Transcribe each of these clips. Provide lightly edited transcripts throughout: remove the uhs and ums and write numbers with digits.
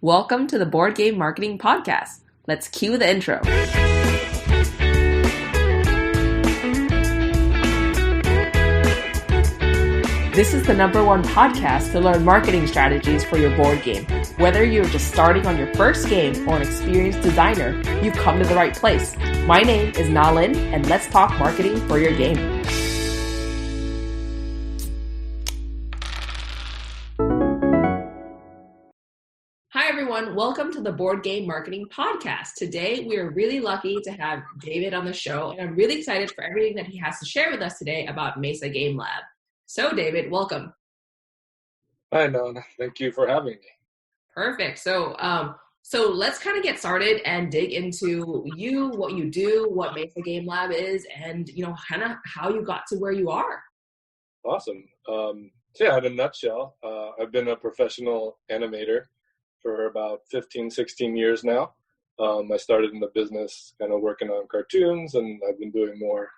Welcome to the Board Game Marketing Podcast. Let's cue the intro. This is the #1 podcast to learn marketing strategies for your board game. Whether you're just starting on your first game or an experienced designer, you've come to the right place. My name is Nalin, and let's talk marketing for your game. Hi, everyone. Welcome to the Board Game Marketing Podcast. Today, we are really lucky to have David on the show, and I'm really excited for everything that he has to share with us today about Mesa Game Lab. So, David, welcome. Hi, Nona. Thank you for having me. Perfect. So let's kind of get started and dig into you, what you do, what Mesa Game Lab is, and kind of how you got to where you are. Awesome. In a nutshell, I've been a professional animator for about 15, 16 years now. I started in the business kind of working on cartoons, and I've been doing more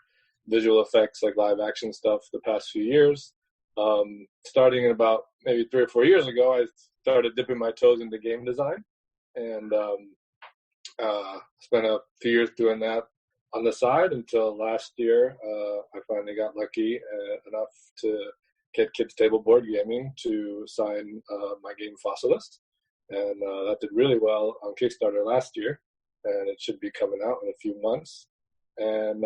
visual effects like live action stuff the past few years. Starting in about maybe 3 or 4 years ago, I started dipping my toes into game design, and spent a few years doing that on the side until last year. I finally got lucky enough to get Kids Table Board Gaming to sign my game Fossilist, and that did really well on Kickstarter last year, and it should be coming out in a few months. And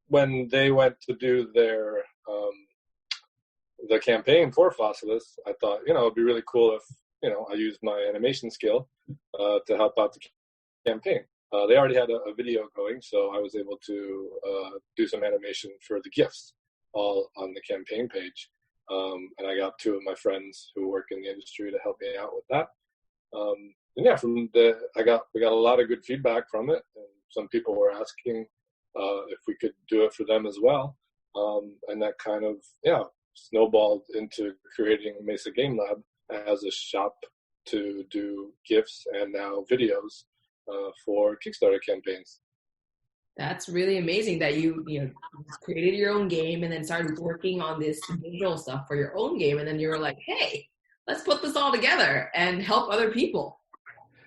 when they went to do their the campaign for Fossilist, I thought, it'd be really cool if, I used my animation skill to help out the campaign. They already had a video going, so I was able to do some animation for the gifs all on the campaign page. And I got 2 of my friends who work in the industry to help me out with that. We got a lot of good feedback from it, and some people were asking if we could do it for them as well. And that kind of, snowballed into creating Mesa Game Lab as a shop to do gifs and now videos for Kickstarter campaigns. That's really amazing that you created your own game and then started working on this visual stuff for your own game. And then you were like, hey, let's put this all together and help other people.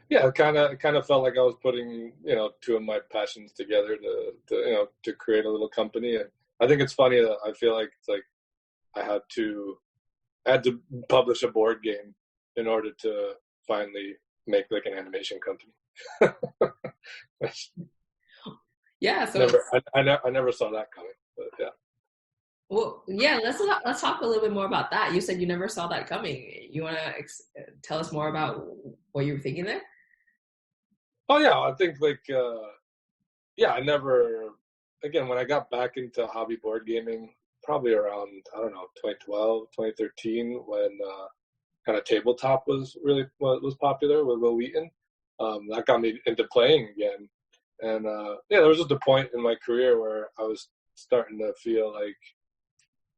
Yeah, it kind of felt like I was putting, 2 of my passions together to create a little company. And I think it's funny that I feel like it's like I had to publish a board game in order to finally make like an animation company. Yeah, so I never saw that coming, but yeah. Well, yeah, let's talk a little bit more about that. You said you never saw that coming. You want to tell us more about what you were thinking there? Oh yeah, I think I never. Again, when I got back into hobby board gaming, probably around 2012, 2013, when kind of tabletop was popular with Will Wheaton. That got me into playing again. And there was just a point in my career where I was starting to feel like,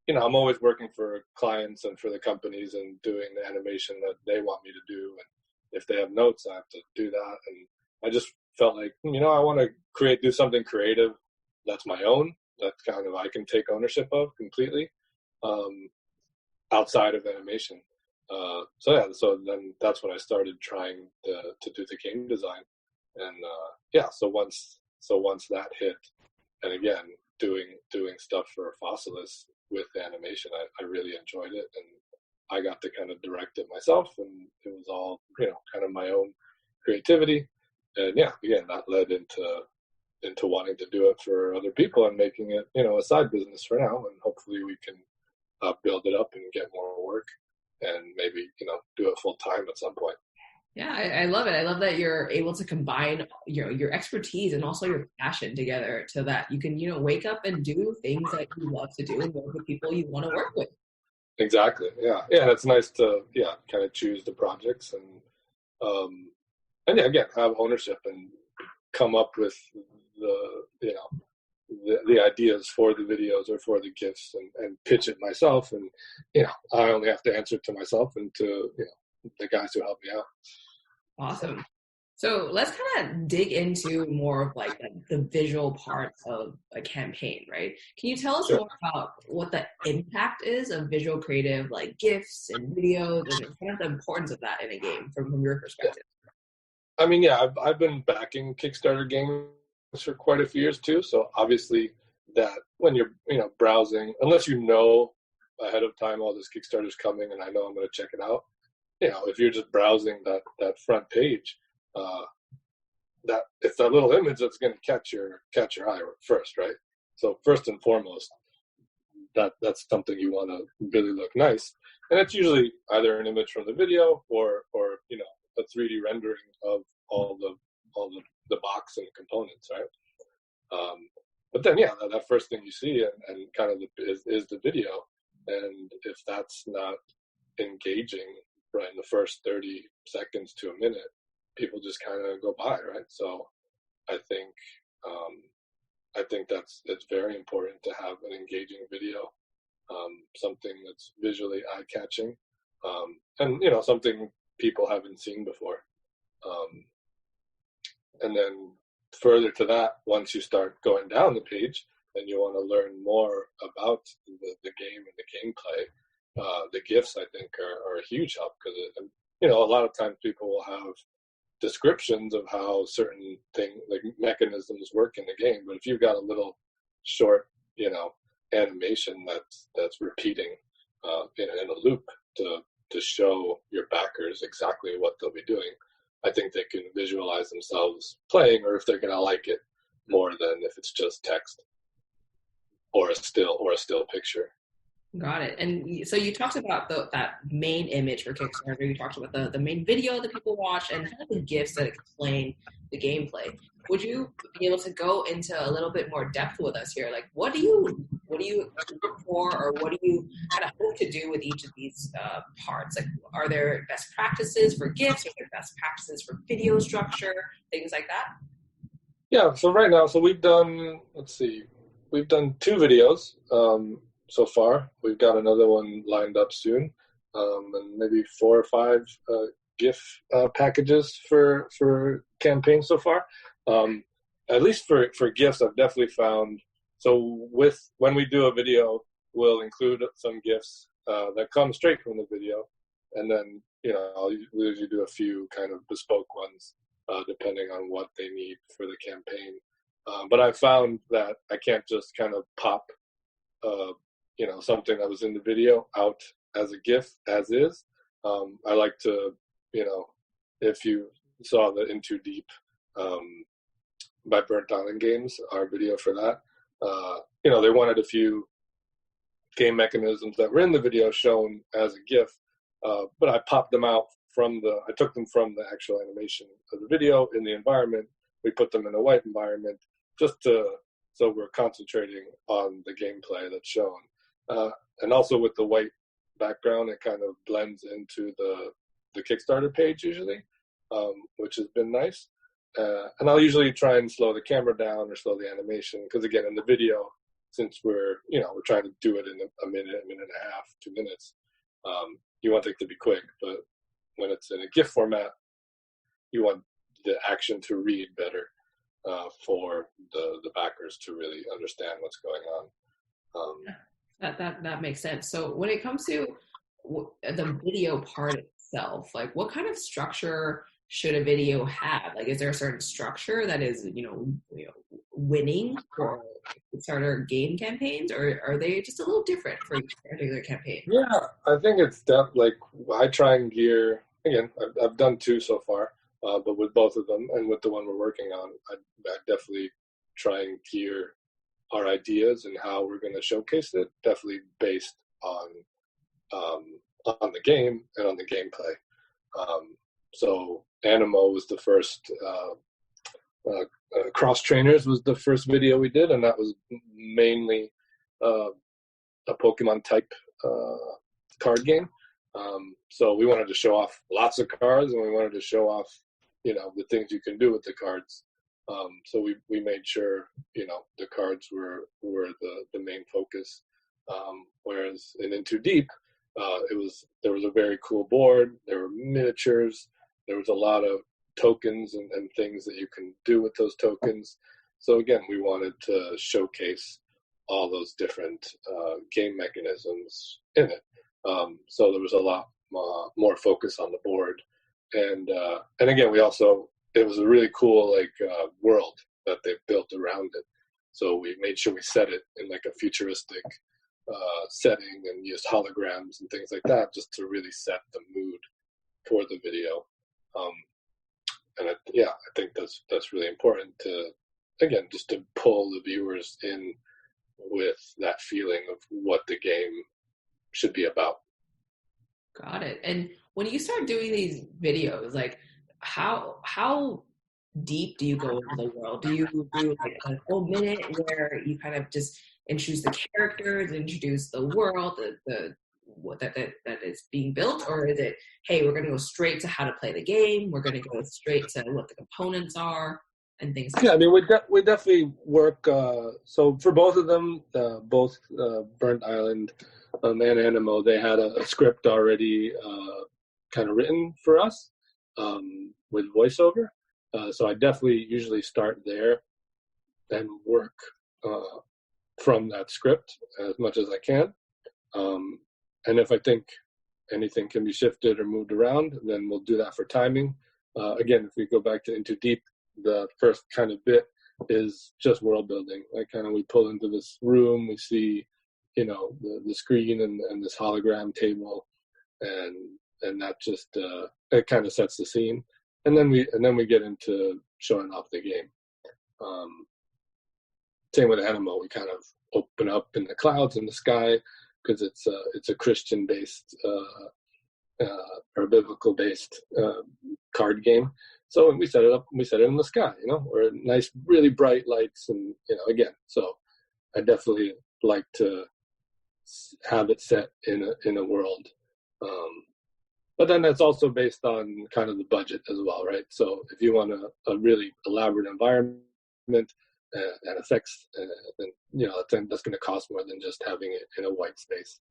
I'm always working for clients and for the companies and doing the animation that they want me to do. And if they have notes, I have to do that. And I just felt like, I want to do something creative that's my own, that kind of I can take ownership of completely, outside of animation. So then that's when I started trying to do the game design. And so once that hit, and again doing stuff for Fossilist with animation, I really enjoyed it, and I got to kind of direct it myself, and it was all kind of my own creativity, and again that led into wanting to do it for other people and making it a side business for now, and hopefully we can build it up and get more work, and maybe do it full time at some point. Yeah, I love it. I love that you're able to combine your expertise and also your passion together so that you can, wake up and do things that you love to do and work with people you want to work with. Exactly. Yeah. Yeah. It's nice to, kind of choose the projects and again, have ownership and come up with the ideas for the videos or for the gifs and pitch it myself. And, I only have to answer to myself and to, the guys who help me out. Awesome. So let's kind of dig into more of like the visual part of a campaign, right? Can you tell us Sure. more about what the impact is of visual creative, like GIFs and videos, and kind of the importance of that in a game from your perspective? I mean, yeah, I've been backing Kickstarter games for quite a few years too. So obviously, that when you're browsing, unless you know ahead of time, all this Kickstarter's coming, and I know I'm going to check it out. If you're just browsing that front page, that it's that little image that's going to catch your eye first, right? So first and foremost, that's something you want to really look nice, and it's usually either an image from the video or a 3D rendering of all the box and components, right? But then, yeah, that first thing you see and kind of is the video, and if that's not engaging right in the first 30 seconds to a minute, people just kind of go by, right? So I think it's very important to have an engaging video, something that's visually eye-catching, and something people haven't seen before. And then further to that, once you start going down the page and you want to learn more about the game and the gameplay, the gifs I think are a huge help, because a lot of times people will have descriptions of how certain things like mechanisms work in the game, but if you've got a little short animation that's repeating in a loop to show your backers exactly what they'll be doing, I think they can visualize themselves playing, or if they're going to like it more than if it's just text or a still picture. Got it. And so you talked about that main image for Kickstarter. You talked about the main video that people watch and kind of the GIFs that explain the gameplay. Would you be able to go into a little bit more depth with us here? Like, what do you look for, or what do you kind of hope to do with each of these parts? Like, are there best practices for GIFs? Are there best practices for video structure? Things like that? Yeah. So right now, we've done 2 videos. So far, we've got another one lined up soon, and maybe 4 or 5 GIF packages for campaigns so far. At least for GIFs, I've definitely found. So when we do a video, we'll include some GIFs that come straight from the video, and then we'll usually do a few kind of bespoke ones depending on what they need for the campaign. But I found that I can't just kind of pop something that was in the video out as a GIF as is. I like to, if you saw the In Too Deep by Burnt Island Games, our video for that, they wanted a few game mechanisms that were in the video shown as a GIF, but I popped them out I took them from the actual animation of the video in the environment. We put them in a white environment so we're concentrating on the gameplay that's shown. And also with the white background, it kind of blends into the Kickstarter page usually, which has been nice. And I'll usually try and slow the camera down or slow the animation, because again, in the video, since we're trying to do it in a minute and a half, 2 minutes, you want it to be quick. But when it's in a GIF format, you want the action to read better for the backers to really understand what's going on. That makes sense. So when it comes to the video part itself, like what kind of structure should a video have? Like, is there a certain structure that is, winning for Kickstarter game campaigns, or are they just a little different for each particular campaign? Yeah, I think it's like I try and gear, again, I've done 2 so far, but with both of them and with the one we're working on, I definitely try and gear our ideas and how we're going to showcase it, definitely based on the game and on the gameplay. So Animo was the first, Cross Trainers was the first video we did, and that was mainly a Pokemon type card game. So we wanted to show off lots of cards, and we wanted to show off, the things you can do with the cards. So we made sure, the cards were the main focus. Whereas in Too Deep, there was a very cool board. There were miniatures. There was a lot of tokens and things that you can do with those tokens. So again, we wanted to showcase all those different game mechanisms in it. So there was a lot more focus on the board, and again, it was a really cool world that they built around it. So we made sure we set it in like a futuristic setting and used holograms and things like that just to really set the mood for the video. I think that's really important to, again, just to pull the viewers in with that feeling of what the game should be about. Got it. And when you start doing these videos, like how deep do you go into the world? Do you do like a full minute where you kind of just introduce the characters, introduce the world, that is being built, or is it, hey, we're going to go straight to how to play the game, we're going to go straight to what the components are and things like that? Yeah, I mean, we definitely work. So for both of them, both Burnt Island and Animo, they had a script already kind of written for us with voiceover. So I definitely usually start there and work from that script as much as I can. And if I think anything can be shifted or moved around, then we'll do that for timing. Again, if we go back to Into Deep, the first kind of bit is just world building. Like kind of we pull into this room, we see, the screen and this hologram table, and that just it kind of sets the scene. And then we get into showing off the game. Same with Animo, we kind of open up in the clouds in the sky because it's a Christian based or biblical based card game. So we set it up. We set it in the sky, or nice, really bright lights, and again. So I definitely like to have it set in a world. But then that's also based on kind of the budget as well, right? So if you want a really elaborate environment and effects, then that's going to cost more than just having it in a white space.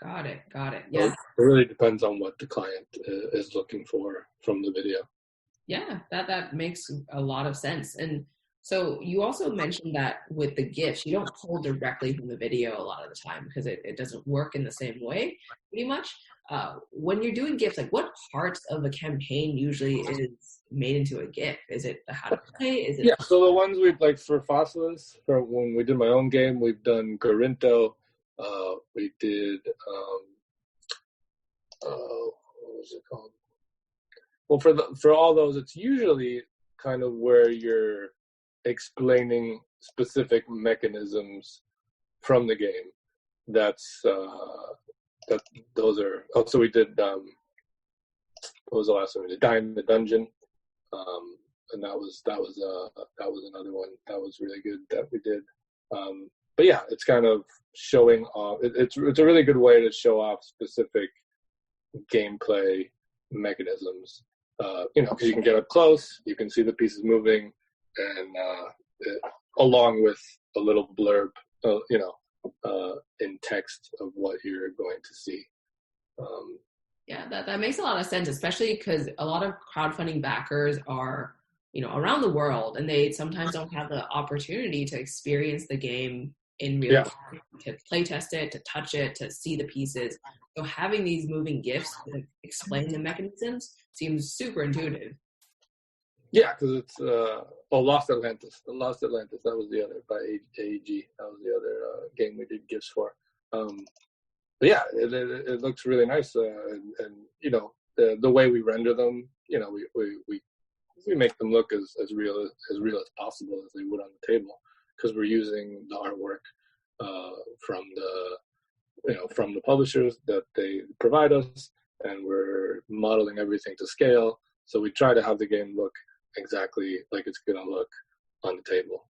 Got it. Yeah. So it really depends on what the client is looking for from the video. Yeah, that makes a lot of sense. And so you also mentioned that with the gifs, you don't pull directly from the video a lot of the time because it doesn't work in the same way, pretty much. When you're doing gifs, like what parts of a campaign usually is made into a gif? Is it the how to play? Is it? Yeah, so the ones we've like for Fossilis, for when we did my own game, we've done Garinto. We did, what was it called? Well, for all those, it's usually kind of where you're explaining specific mechanisms from the game. Those are. Also, we did. What was the last one we did? Die in the Dungeon, and that was another one that was really good that we did. But yeah, it's kind of showing off. It's a really good way to show off specific gameplay mechanisms. Because you can get up close, you can see the pieces moving, and along with a little blurb, in text of what you're going to see. Yeah, that makes a lot of sense, especially because a lot of crowdfunding backers are, around the world, and they sometimes don't have the opportunity to experience the game in real time, to play test it, to touch it, to see the pieces. So having these moving gifs to explain the mechanisms seems super intuitive. Yeah, because it's Lost Atlantis. Lost Atlantis, that was the other, by AEG. That was the other game we did gifs for. But yeah, it looks really nice, and the way we render them, we make them look as real as possible as they would on the table, because we're using the artwork from the publishers that they provide us, and we're modeling everything to scale. So we try to have the game look exactly like it's going to look on the table.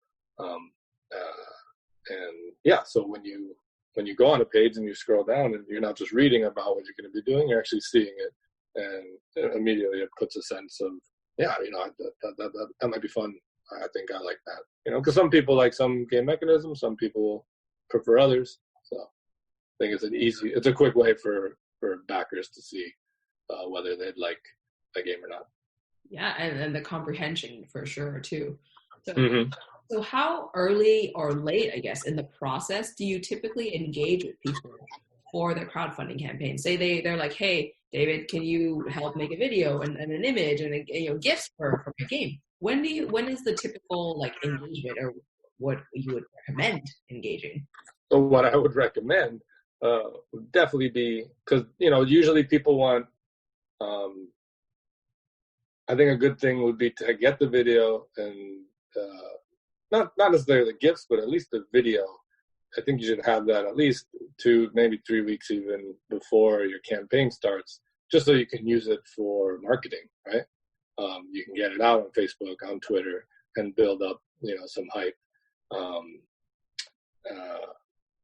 And yeah, so when you go on a page and you scroll down, and you're not just reading about what you're going to be doing, you're actually seeing it, and immediately it puts a sense of, that might be fun. I think I like that, because some people like some game mechanisms, some people prefer others. So I think it's a quick way for backers to see whether they'd like a game or not. Yeah, and the comprehension for sure too. So, Mm-hmm. so how early or late, I guess, in the process do you typically engage with people for their crowdfunding campaign? Say they're like, hey, David, can you help make a video and an image and gifts for my game? When is the typical like engagement or what you would recommend engaging? So what I would recommend would definitely be, because usually people want. I think a good thing would be to get the video and not necessarily the gifts, but at least the video. I think you should have that at least 2, maybe 3 weeks even before your campaign starts, just so you can use it for marketing, right? You can get it out on Facebook, on Twitter, and build up, some hype.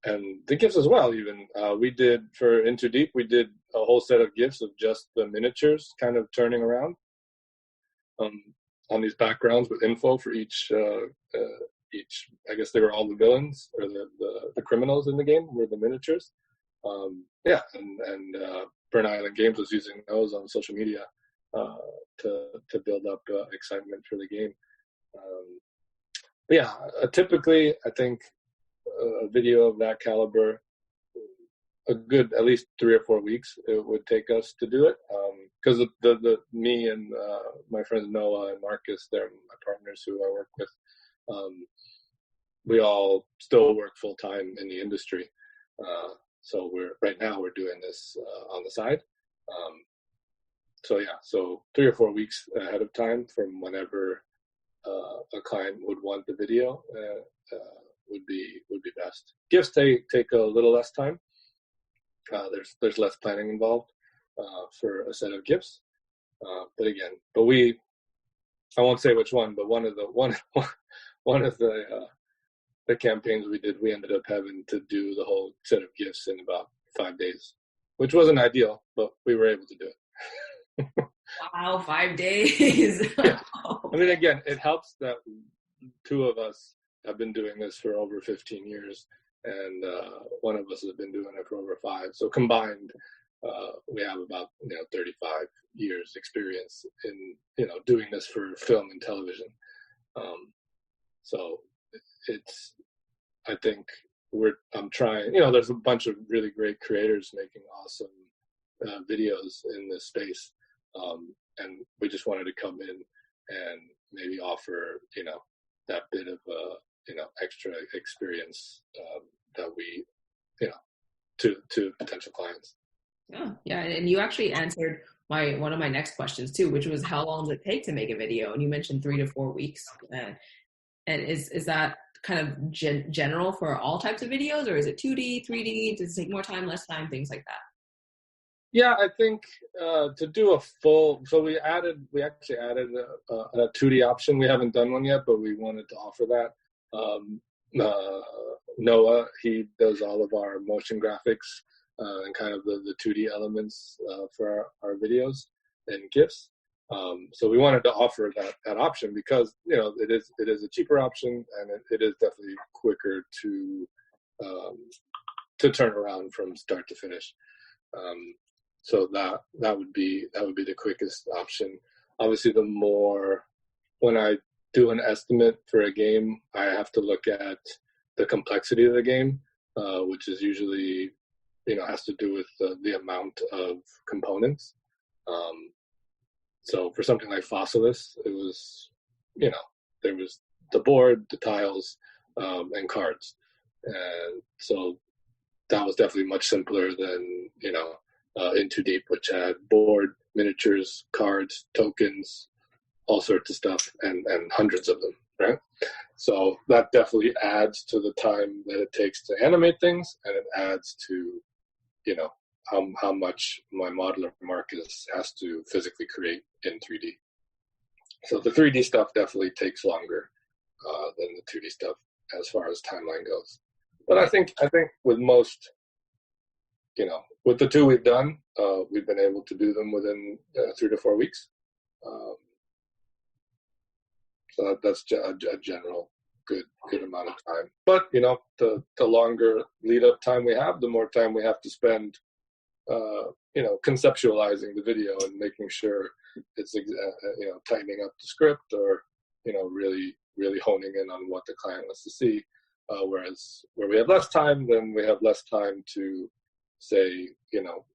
And the gifts as well, even. We did, for Into Deep, we did a whole set of gifts of just the miniatures kind of turning around on these backgrounds with info for each, I guess they were all the villains or the criminals in the game were the miniatures. And Burn Island Games was using those on social media to build up excitement for the game. Typically, I think a video of that caliber, a good at least 3 or 4 weeks it would take us to do it, because me and my friends Noah and Marcus, they're my partners who I work with. We all still work full time in the industry, so we're doing this on the side. So 3 or 4 weeks ahead of time from whenever a client would want the video would be best. Gifts take a little less time. There's less planning involved for a set of gifts. I won't say which one, but one of the campaigns we did, we ended up having to do the whole set of gifts in about 5 days, which wasn't ideal, but we were able to do it. Wow, 5 days. Yeah. I mean, again, it helps that 2 of us have been doing this for over 15 years, and one of us has been doing it for over 5. So combined, we have about 35 years experience in doing this for film and television. So I think I'm trying. There's a bunch of really great creators making awesome videos in this space, and we just wanted to come in and maybe offer that bit of extra experience that we to potential clients. Yeah, and you actually answered one of my next questions too, which was how long does it take to make a video? And you mentioned 3 to 4 weeks. And is that kind of general for all types of videos, or is it 2D, 3D? Does it take more time, less time, things like that? Yeah, I think to do a full, so we actually added a 2D option. We haven't done one yet, but we wanted to offer that. Noah, he does all of our motion graphics and kind of the 2D elements for our videos and GIFs. So we wanted to offer that option because it is a cheaper option, and it is definitely quicker to turn around from start to finish. So that would be the quickest option. Obviously, when I do an estimate for a game, I have to look at the complexity of the game, which is usually has to do with the amount of components. So for something like Fossilis, it was there was the board, the tiles, and cards, and so that was definitely much simpler than Into Deep, which had board, miniatures, cards, tokens, all sorts of stuff, and hundreds of them, right? So that definitely adds to the time that it takes to animate things, and it adds to, how much my modeler Marcus has to physically create in 3D. So the 3D stuff definitely takes longer than the 2D stuff as far as timeline goes. But I think with most, with the 2 we've done, we've been able to do them within 3 to 4 weeks. So that's a general good amount of time. But the longer lead up time we have, the more time we have to spend, conceptualizing the video and making sure it's tightening up the script, or really honing in on what the client wants to see. Whereas where we have less time, then we have less time to say,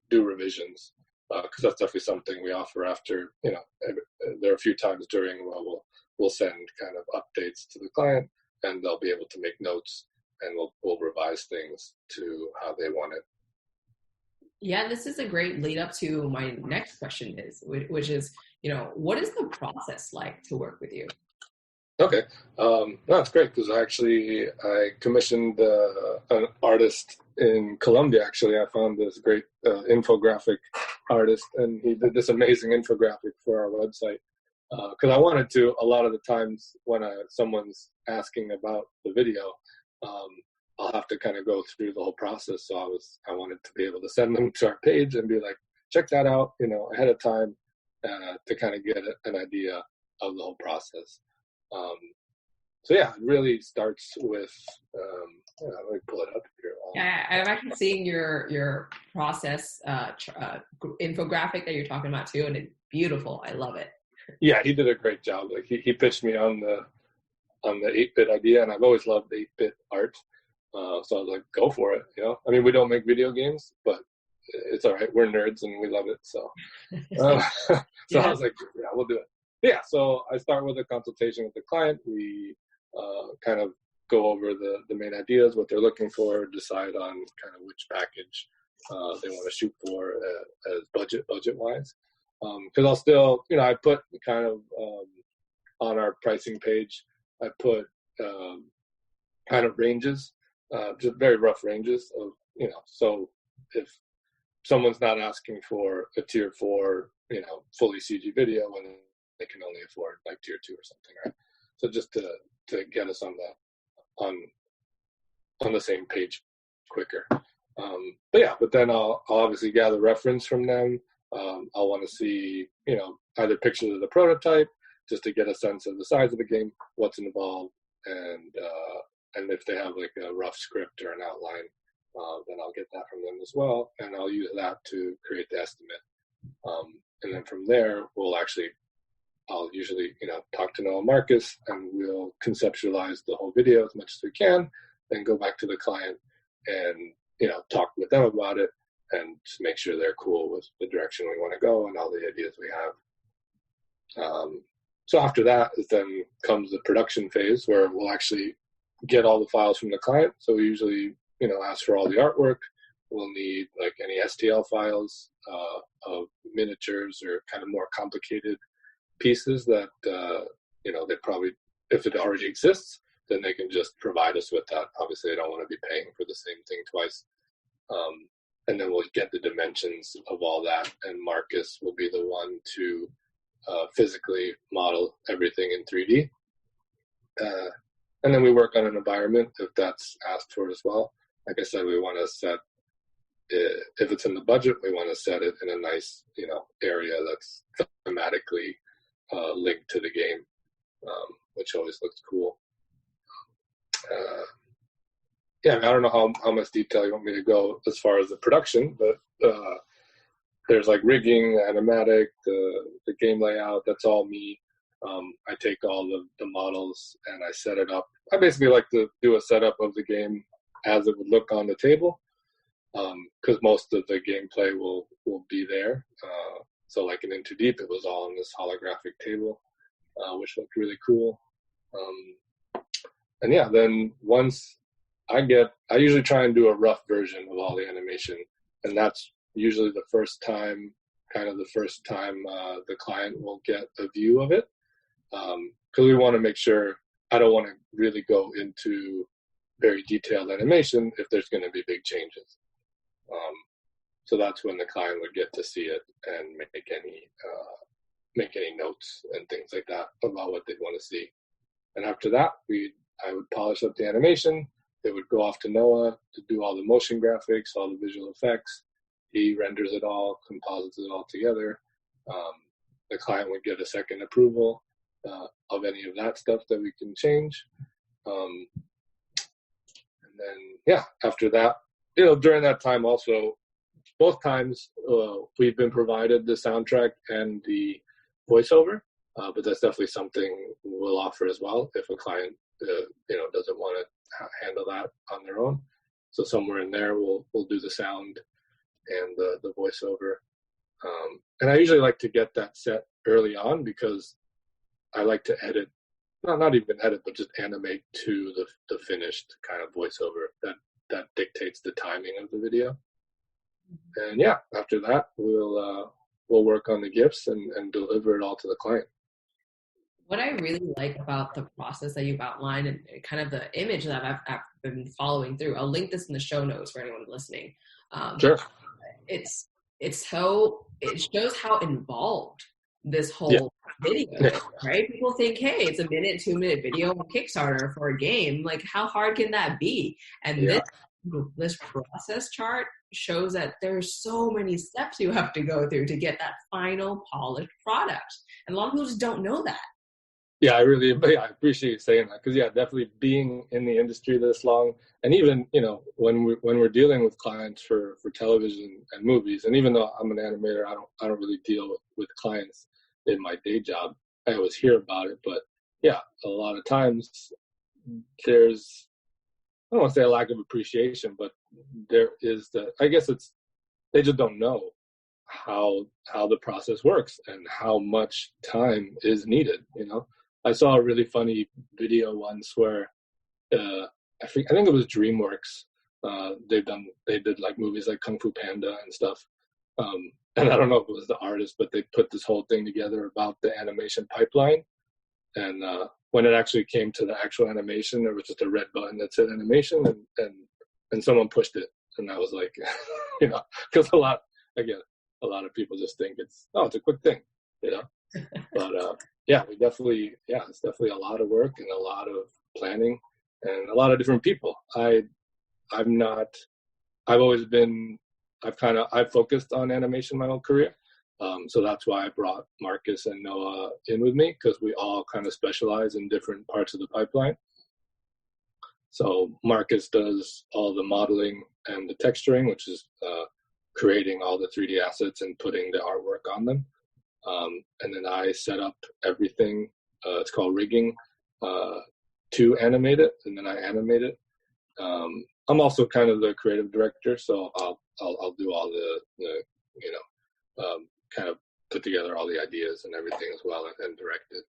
do revisions, because that's definitely something we offer after. There are a few times during where we'll send kind of updates to the client, and they'll be able to make notes, and we'll revise things to how they want it. Yeah, this is a great lead up to my next question which is, what is the process like to work with you? Okay, that's great, because I commissioned an artist in Colombia. Actually, I found this great infographic artist, and he did this amazing infographic for our website. Because I wanted to, a lot of the times when someone's asking about the video, I'll have to kind of go through the whole process. So I wanted to be able to send them to our page and be like, check that out, ahead of time, to kind of get an idea of the whole process. So yeah, it really starts with, let me pull it up here. Yeah, I'm actually seeing your process infographic that you're talking about too, and it's beautiful. I love it. Yeah, he did a great job. Like he pitched me on the 8-bit idea, and I've always loved 8-bit art. So I was like, go for it. I mean, we don't make video games, but it's all right. We're nerds and we love it. So, I was like, yeah, we'll do it. Yeah. So I start with a consultation with the client. We kind of go over the main ideas, what they're looking for, decide on kind of which package they want to shoot for as budget wise. Because I'll still, I put kind of on our pricing page, I put kind of ranges, just very rough ranges of, so if someone's not asking for a tier 4, fully CG video, and they can only afford like tier 2 or something, right? So just to get us on the same page quicker. But then I'll obviously gather reference from them. I'll want to see, either pictures of the prototype, just to get a sense of the size of the game, what's involved, and if they have like a rough script or an outline, then I'll get that from them as well, and I'll use that to create the estimate. And then from there, I'll usually, talk to Noah and Marcus, and we'll conceptualize the whole video as much as we can, then go back to the client and, talk with them about it, and just make sure they're cool with the direction we want to go and all the ideas we have. So after that then comes the production phase, where we'll actually get all the files from the client. So we usually, ask for all the artwork. We'll need like any STL files of miniatures or kind of more complicated pieces that, they probably, if it already exists, then they can just provide us with that. Obviously, they don't want to be paying for the same thing twice. And then we'll get the dimensions of all that, and Marcus will be the one to physically model everything in 3D. And then we work on an environment if that's asked for as well. Like I said, we want to set, if it's in the budget, we want to set it in a nice, area that's thematically linked to the game, which always looks cool. I don't know how much detail you want me to go as far as the production, but there's like rigging, animatic, the game layout, that's all me. I take all the models and I set it up. I basically like to do a setup of the game as it would look on the table, because most of the gameplay will be there. So like in Into Deep, it was all on this holographic table, which looked really cool. Then once I usually try and do a rough version of all the animation, and that's usually the first time the client will get a view of it, because we want to make sure, I don't want to really go into very detailed animation if there's going to be big changes. So that's when the client would get to see it and make any notes and things like that about what they'd want to see. And after that, I would polish up the animation. It would go off to Noah to do all the motion graphics, all the visual effects. He renders it all, composites it all together. The client would get a second approval of any of that stuff that we can change. And then, after that, during that time also, both times we've been provided the soundtrack and the voiceover, but that's definitely something we'll offer as well if a client doesn't want to handle that on their own. So somewhere in there we'll do the sound and the voiceover. And I usually like to get that set early on because I like to edit, not even edit, but just animate to the finished kind of voiceover that dictates the timing of the video. And yeah, after that we'll work on the gifs and deliver it all to the client. What I really like about the process that you've outlined and kind of the image that I've been following through, I'll link this in the show notes for anyone listening. Sure. It shows how involved this whole video is, right? People think, hey, it's a 2-minute video on Kickstarter for a game. Like, how hard can that be? And this process chart shows that there's so many steps you have to go through to get that final polished product. And a lot of people just don't know that. Yeah, I appreciate you saying that because definitely being in the industry this long, and even when we're dealing with clients for television and movies, and even though I'm an animator, I don't really deal with clients in my day job. I always hear about it, but a lot of times there's, I don't want to say a lack of appreciation, but there is they just don't know how the process works and how much time is needed. I saw a really funny video once where I think it was DreamWorks. They did like movies like Kung Fu Panda and stuff. And I don't know if it was the artist, but they put this whole thing together about the animation pipeline. And when it actually came to the actual animation, there was just a red button that said animation, and someone pushed it. And I was like, because a lot of people just think it's a quick thing, But it's definitely a lot of work and a lot of planning and a lot of different people. I've focused on animation my whole career. So that's why I brought Marcus and Noah in with me, because we all kind of specialize in different parts of the pipeline. So Marcus does all the modeling and the texturing, which is creating all the 3D assets and putting the artwork on them. And then I set up everything. It's called rigging to animate it, and then I animate it. I'm also kind of the creative director, so I'll do all the kind of put together all the ideas and everything as well and direct it.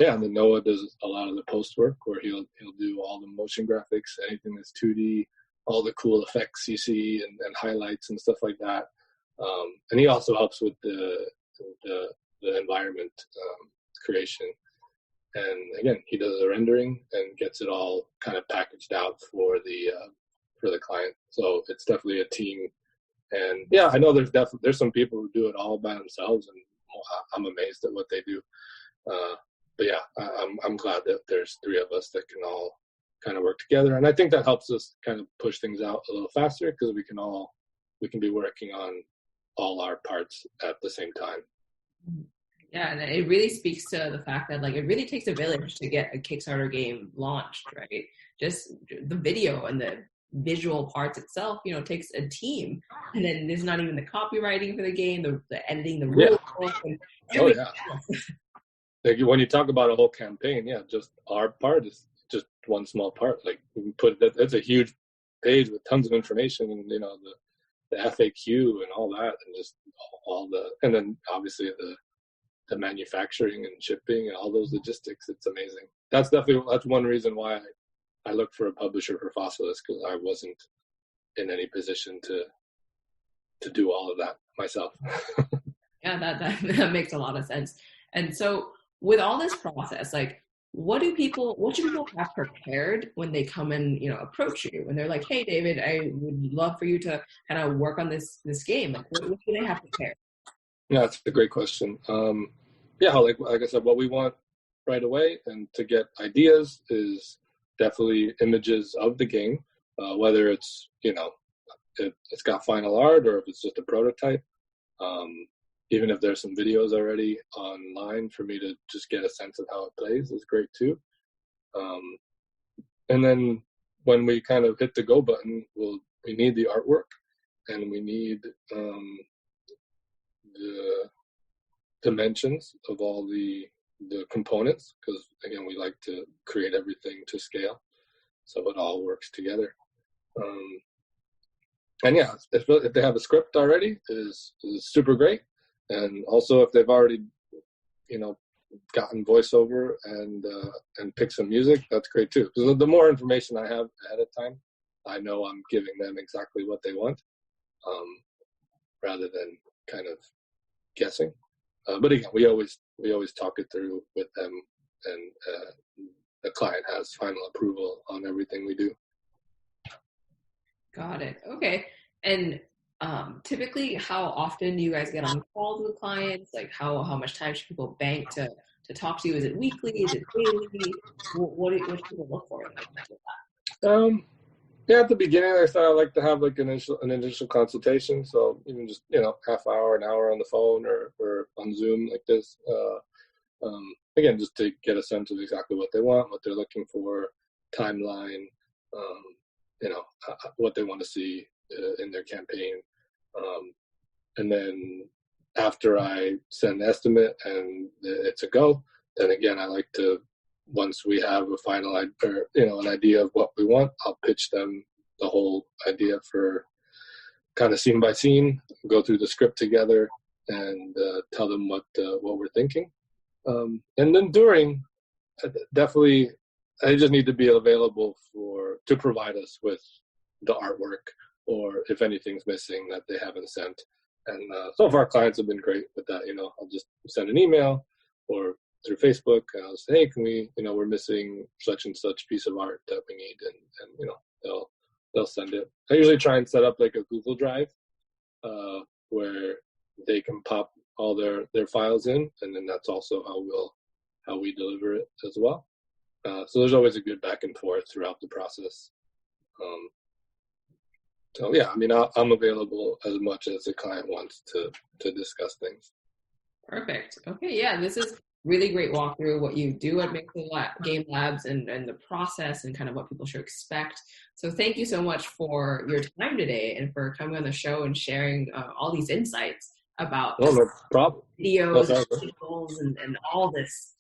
And then Noah does a lot of the post work where he'll do all the motion graphics, anything that's 2D, all the cool effects you see and highlights and stuff like that. And he also helps with the environment creation. And again, he does the rendering and gets it all kind of packaged out for the client. So it's definitely a team. And I know there's some people who do it all by themselves, and I'm amazed at what they do. But I'm glad that there's 3 of us that can all kind of work together, and I think that helps us kind of push things out a little faster because we can be working on all our parts at the same time. Yeah, and it really speaks to the fact that it really takes a village to get a Kickstarter game launched, right? Just the video and the visual parts itself, takes a team. And then there's not even the copywriting for the game, the editing, the rules. And Like when you talk about a whole campaign, just our part is just one small part. Like we can put that's a huge page with tons of information, and the FAQ and all that, and just and then obviously the manufacturing and shipping and all those logistics. It's amazing. That's one reason why I looked for a publisher for Fossilis, because I wasn't in any position to do all of that myself. Yeah, that makes a lot of sense. And so with all this process, what should people have prepared when they come and approach you and they're like, hey David, I would love for you to kind of work on this game. What do they have prepared? Yeah, that's a great question. Like I said, what we want right away and to get ideas is definitely images of the game, whether it's it's got final art or if it's just a prototype. Even if there's some videos already online for me to just get a sense of how it plays is great too. And then when we kind of hit the go button, we need the artwork and we need dimensions of all the components, because again, we like to create everything to scale, so it all works together. And yeah, if they have a script already, is super great. And also if they've already, gotten voiceover and picked some music, that's great too. Because the more information I have ahead of time, I know I'm giving them exactly what they want, rather than kind of guessing. But again, we always talk it through with them, and the client has final approval on everything we do. Got it. Okay. And typically, how often do you guys get on calls with clients? Like, how much time should people bank to talk to you? Is it weekly? Is it daily? What do people look for? Yeah, at the beginning, I thought I like to have like an initial consultation. So even just half hour, an hour on the phone or on Zoom like this. Again, just to get a sense of exactly what they want, what they're looking for, timeline, what they want to see in their campaign. And then after I send the estimate and it's a go, then again, I like to, once we have a final an idea of what we want, I'll pitch them the whole idea for kind of scene by scene, go through the script together, and tell them what we're thinking. And then definitely, I just need to be available to provide us with the artwork, or if anything's missing that they haven't sent. And so far, clients have been great with that. I'll just send an email or through Facebook, and I'll say, hey, can we, we're missing such and such piece of art that we need, and they'll send it. I usually try and set up like a Google Drive where they can pop all their files in, and then that's also how we deliver it as well. So there's always a good back and forth throughout the process. So yeah, I'm available as much as the client wants to discuss things. Perfect. Okay, yeah, this is really great walkthrough what you do at Mesa Game Labs and the process and kind of what people should expect. So thank you so much for your time today and for coming on the show and sharing all these insights about no problem. videos, articles, and all this.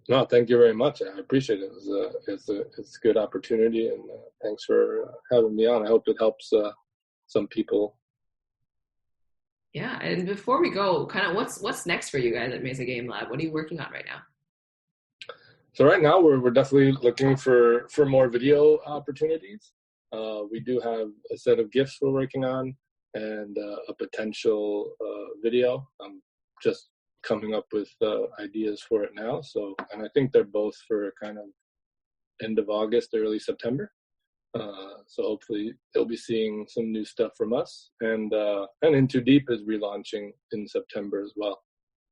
No, thank you very much. I appreciate it. It's a good opportunity, and thanks for having me on. I hope it helps some people. Yeah, and before we go, kind of what's next for you guys at Mesa Game Lab? What are you working on right now? So right now we're definitely looking for more video opportunities. We do have a set of gifs we're working on, and a potential video. I'm just coming up with ideas for it now. So, and I think they're both for kind of end of August, early September. So hopefully they'll be seeing some new stuff from us. And In Too Deep is relaunching in September as well.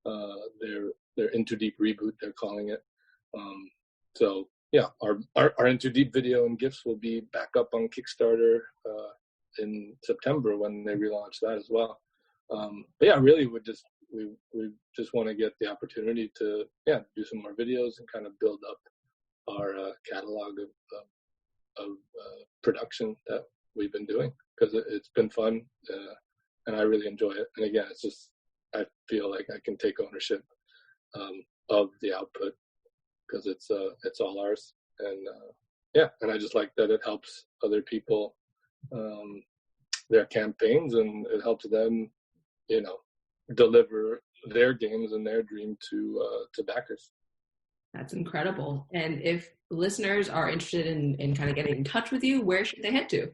Their In Too Deep reboot, they're calling it. So yeah, our In Too Deep video and gifs will be back up on Kickstarter in September when they relaunch that as well. But yeah, really we just want to get the opportunity to do some more videos and kind of build up our catalog of production that we've been doing, because it's been fun and I really enjoy it. And again, it's just, I feel like I can take ownership of the output, because it's all ours. And and I just like that it helps other people, their campaigns, and it helps them, deliver their games and their dream to backers. That's incredible. And if listeners are interested in kind of getting in touch with you, where should they head to?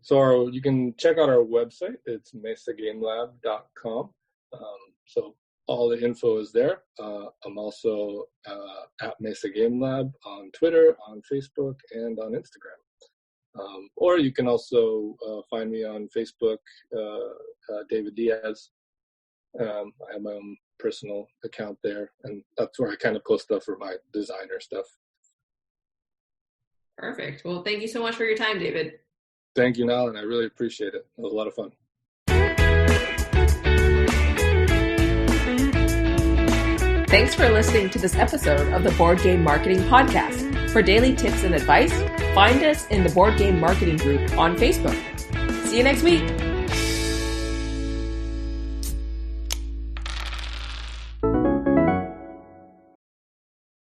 So you can check out our website. It's mesagamelab.com. So all the info is there. I'm also at Mesa Game Lab on Twitter, on Facebook, and on Instagram. Or you can also find me on Facebook, David Diaz. I have my own personal account there, and that's where I kind of post stuff for my designer stuff. Perfect. Well, thank you so much for your time, David. Thank you, Nalin. I really appreciate it. It was a lot of fun. Thanks for listening to this episode of the Board Game Marketing Podcast. For daily tips and advice, find us in the Board Game Marketing group on Facebook. See you next week.